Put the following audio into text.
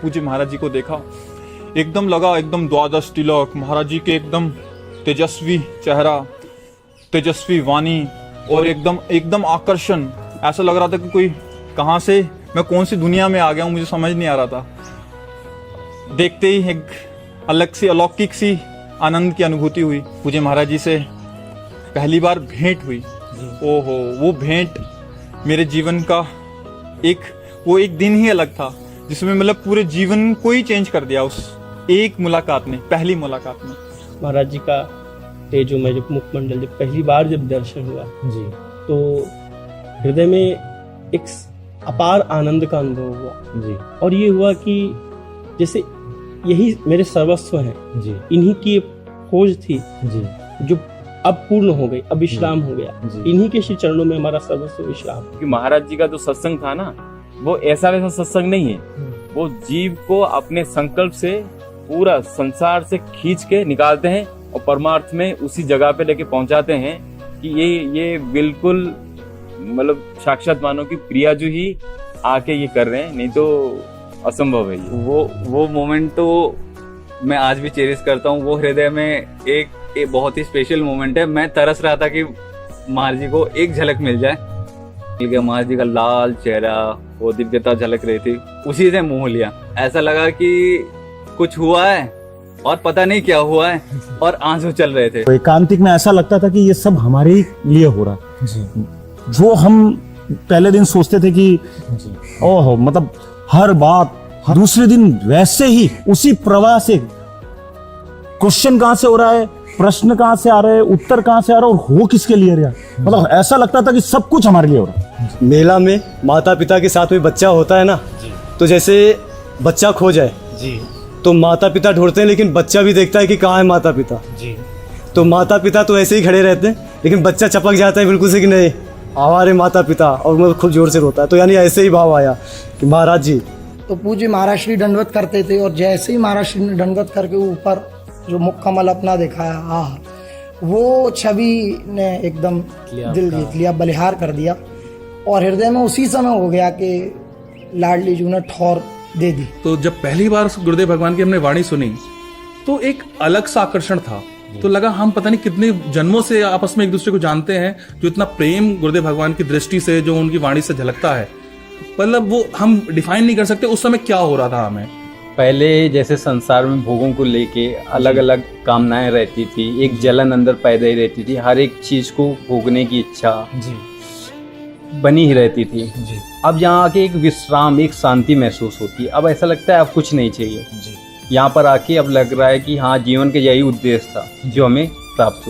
पूज्य महाराज जी को देखा, एकदम लगा एकदम द्वादश तिलक, महाराज जी के एकदम तेजस्वी चेहरा, तेजस्वी वाणी और एकदम एकदम आकर्षण। ऐसा लग रहा था कि कोई कहाँ से, मैं कौन सी दुनिया में आ गया हूँ, मुझे समझ नहीं आ रहा था। देखते ही एक अलग सी अलौकिक सी आनंद की अनुभूति हुई। पूज्य महाराज जी से पहली बार भेंट हुई। ओहो, वो भेंट मेरे जीवन का वो एक दिन ही अलग था, जिसमें मतलब पूरे जीवन को ही चेंज कर दिया उस एक मुलाकात ने, पहली मुलाकात में। महाराज जी का तेजो में जब मुखमंडल जब पहली बार जब दर्शन हुआ जी, तो हृदय में एक अपार आनंद का अनुभव हुआ जी, और ये हुआ कि जैसे यही मेरे सर्वस्व हैं, जी, इन्हीं की खोज थी जी, जो अब पूर्ण हो गई, अब विश्राम हो गया। जी। इन्हीं के श्री चरणों में हमारा सर्वस्व विश्राम। क्योंकि महाराज जी का जो सत्संग था ना, वो ऐसा वैसा सत्संग नहीं है। वो जीव को अपने संकल्प से पूरा संसार से खींच के निकालते हैं और परमार्थ में उसी जगह पे लेके पहुंचाते हैं कि ये बिल्कुल मतलब साक्षात मानो कि प्रिया जी ही आके ये कर रहे हैं, नहीं तो असंभव है ये। वो मोमेंट तो मैं आज भी चेरिश करता हूँ। वो हृदय में एक बहुत ही स्पेशल मोमेंट है। मैं तरस रहा था कि महाराज जी को एक झलक मिल जाए। मिल गया, महाराज जी का लाल चेहरा, वो दिव्यता झलक रही थी, उसी से मोह लिया। ऐसा लगा कि कुछ हुआ है और पता नहीं क्या हुआ है, और आंसू चल रहे थे। तो एकांतिक में ऐसा लगता था कि ये सब हमारे ही लिए हो रहा है। जी, जो हम पहले दिन सोचते थे कि जी, ओहो, मतलब हर बात दूसरे दिन वैसे ही उसी प्रवाह से, क्वेश्चन कहां से हो रहा है, प्रश्न कहां से आ रहे हैं, उत्तर कहां से आ रहा है, और हो किसके लिए रहा, मतलब ऐसा लगता था कि सब कुछ हमारे लिए हो रहा है। मेला में माता पिता के साथ में बच्चा होता है ना, तो जैसे बच्चा खो जाए जी, तो माता पिता ढूंढते हैं, लेकिन बच्चा भी देखता है कि कहाँ है माता पिता। जी, तो माता पिता तो ऐसे ही खड़े रहते हैं, लेकिन बच्चा चपक जाता है बिल्कुल से कि नहीं हमारे माता पिता, और वो खूब जोर से रोता है। तो यानी ऐसे ही भाव आया कि महाराज जी तो पूज्य महाराज श्री दंडवत करते थे, और जैसे ही महाराज श्री ने दंडवत करके ऊपर जो मुख कमल अपना दिखाया, वो छवि ने एकदम दिल जीत लिया, बलिहार कर दिया, और हृदय में उसी समय हो गया कि लाडली जी ने ठौर दे दी। तो जब पहली बार गुरुदेव भगवान की हमने वाणी सुनी तो एक अलग सा आकर्षण था। तो लगा हम पता नहीं कितने जन्मों से आपस में एक दूसरे को जानते हैं, जो इतना प्रेम गुरुदेव भगवान की दृष्टि से, जो उनकी वाणी से झलकता है, मतलब वो हम डिफाइन नहीं कर सकते उस समय क्या हो रहा था हमें। पहले जैसे संसार में भोगों को लेके अलग अलग कामनाएं रहती थी, एक जलन अंदर पैदा ही रहती थी, हर एक चीज को भोगने की इच्छा जी, बनी ही रहती थी। जी, अब यहाँ आके एक विश्राम, एक शांति महसूस होती है। अब ऐसा लगता है अब कुछ नहीं चाहिए। जी। यहाँ पर आके अब लग रहा है कि हाँ, जीवन का यही उद्देश्य था जो हमें प्राप्त हुआ।